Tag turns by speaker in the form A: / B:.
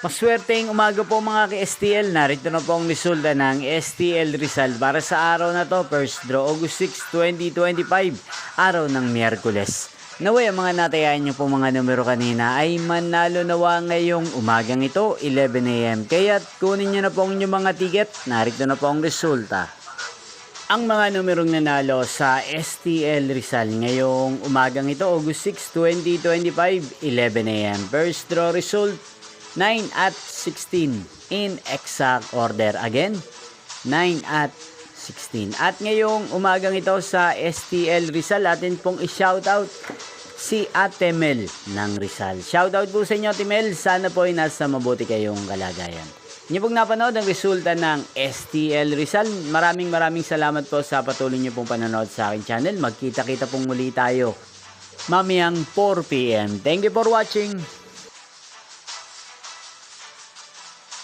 A: Maswerteng umaga po mga ka-STL. Narito na po ang resulta ng STL Rizal para sa araw na to. First draw August 6, 2025. Araw ng Miyerkules. Naway ang mga natayain nyo po mga numero kanina ay manalo nawa ngayong umagang ito 11 AM. Kaya't kunin nyo na po ang inyong mga ticket. Narito na po ang resulta. Ang mga numerong nanalo sa STL Rizal ngayong umagang ito August 6, 2025 11 AM. First draw result 9 at 16 in exact order. Again, 9 at 16. At ngayong umagang ito sa STL Rizal, atin pong i-shoutout si Ate Mel ng Rizal. Shoutout po sa inyo, Ate Mel. Sana po ay nasa mabuti kayong kalagayan. Inyo pong napanood ang resulta ng STL Rizal. Maraming salamat po sa patuloy nyo pong panonood sa aking channel. Magkita-kita pong muli tayo mamayang 4 PM. Thank you for watching.